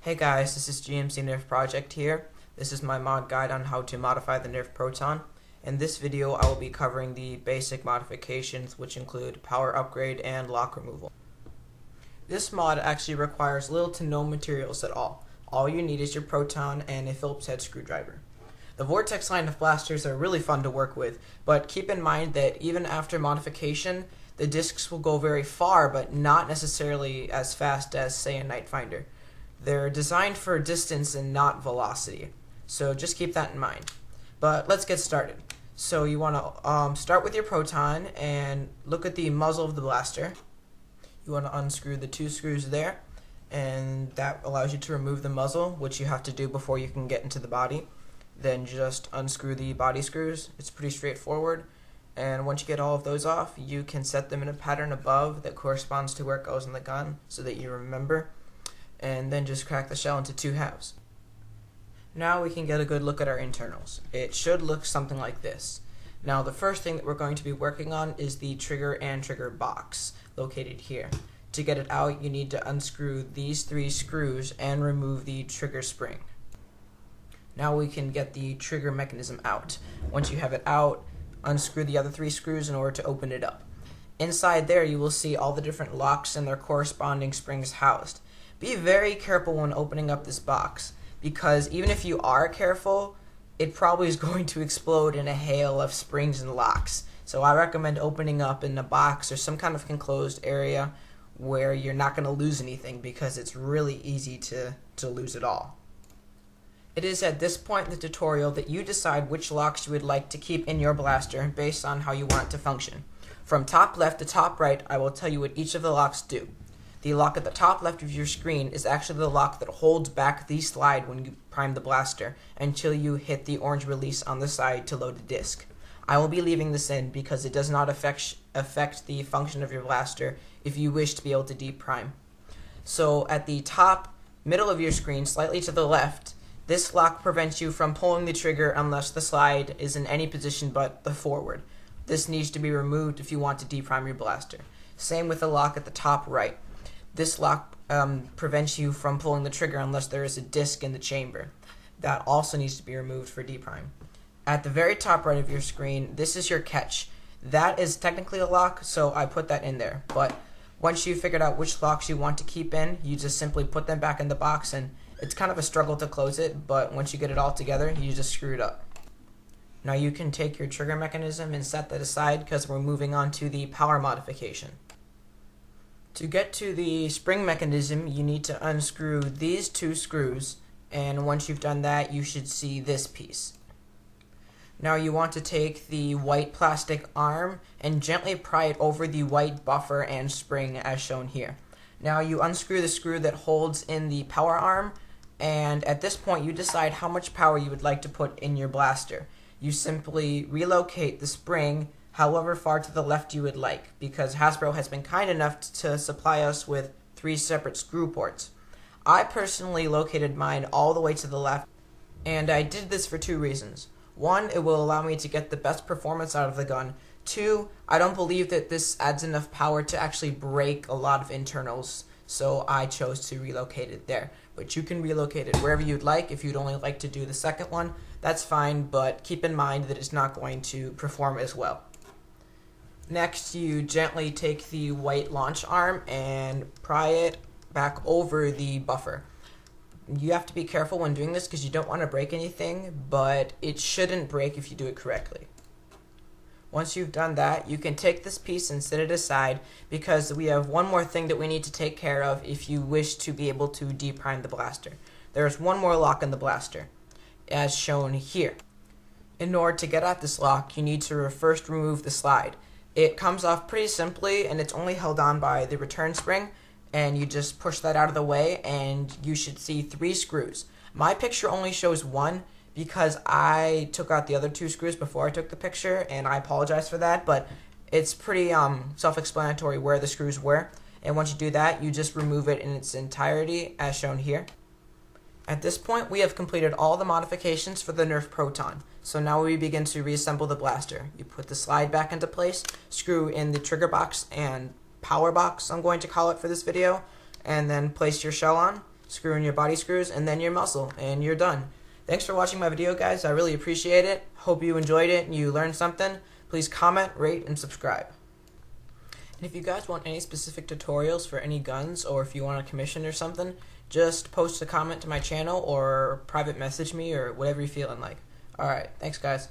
Hey guys, this is GMC Nerf Project here. This is my mod guide on how to modify the Nerf Proton. In this video I will be covering the basic modifications, which include power upgrade and lock removal. This mod actually requires little to no materials at all. All you need is your Proton and a Phillips head screwdriver. The Vortex line of blasters are really fun to work with, but keep in mind that even after modification, the discs will go very far, but not necessarily as fast as, say, a Night Finder. They're designed for distance and not velocity, so just keep that in mind. But let's get started. So you want to start with your Proton and look at the muzzle of the blaster. You want to unscrew the two screws there, and that allows you to remove the muzzle, which you have to do before you can get into the body. Then just unscrew the body screws. It's pretty straightforward. And once you get all of those off, you can set them in a pattern above that corresponds to where it goes in the gun so that you remember. And then just crack the shell into two halves. Now we can get a good look at our internals. It should look something like this. Now the first thing that we're going to be working on is the trigger and trigger box located here. To get it out, you need to unscrew these three screws and remove the trigger spring. Now we can get the trigger mechanism out. Once you have it out, unscrew the other three screws in order to open it up. Inside there you will see all the different locks and their corresponding springs housed. Be very careful when opening up this box, because even if you are careful, it probably is going to explode in a hail of springs and locks. So I recommend opening up in a box or some kind of enclosed area where you're not going to lose anything, because it's really easy to lose it all. It is at this point in the tutorial that you decide which locks you would like to keep in your blaster based on how you want it to function. From top left to top right, I will tell you what each of the locks do. The lock at the top left of your screen is actually the lock that holds back the slide when you prime the blaster until you hit the orange release on the side to load the disc. I will be leaving this in because it does not affect the function of your blaster if you wish to be able to deprime. So at the top middle of your screen, slightly to the left, this lock prevents you from pulling the trigger unless the slide is in any position but the forward. This needs to be removed if you want to deprime your blaster. Same with the lock at the top right. This lock prevents you from pulling the trigger unless there is a disc in the chamber. That also needs to be removed for deprime. At the very top right of your screen, this is your catch. That is technically a lock, so I put that in there. But once you've figured out which locks you want to keep in, you just simply put them back in the box, and it's kind of a struggle to close it, but once you get it all together, you just screw it up. Now you can take your trigger mechanism and set that aside because we're moving on to the power modification. To get to the spring mechanism, you need to unscrew these two screws, and once you've done that, you should see this piece. Now you want to take the white plastic arm and gently pry it over the white buffer and spring as shown here. Now you unscrew the screw that holds in the power arm, and at this point you decide how much power you would like to put in your blaster. You simply relocate the spring however far to the left you would like, because Hasbro has been kind enough to supply us with 3 separate screw ports. I personally located mine all the way to the left, and I did this for 2 reasons. 1, it will allow me to get the best performance out of the gun. 2, I don't believe that this adds enough power to actually break a lot of internals, so I chose to relocate it there. But you can relocate it wherever you'd like. If you'd only like to do the second one, that's fine, but keep in mind that it's not going to perform as well. Next, you gently take the white launch arm and pry it back over the buffer. You have to be careful when doing this because you don't want to break anything, but it shouldn't break if you do it correctly. Once you've done that, you can take this piece and set it aside because we have one more thing that we need to take care of if you wish to be able to deprime the blaster. There's one more lock in the blaster, as shown here. In order to get at this lock, you need to first remove the slide. It comes off pretty simply, and it's only held on by the return spring, and you just push that out of the way and you should see 3 screws. My picture only shows 1 because I took out the other 2 screws before I took the picture, and I apologize for that, but it's pretty self-explanatory where the screws were. And once you do that, you just remove it in its entirety as shown here. At this point, we have completed all the modifications for the Nerf Proton. So now we begin to reassemble the blaster. You put the slide back into place, screw in the trigger box and power box, I'm going to call it for this video, and then place your shell on. screw in your body screws, and then your muzzle, and you're done. Thanks for watching my video, guys. I really appreciate it. Hope you enjoyed it and you learned something. Please comment, rate, and subscribe. And if you guys want any specific tutorials for any guns, or if you want a commission or something, just post a comment to my channel or private message me or whatever you're feeling like. Alright, thanks guys.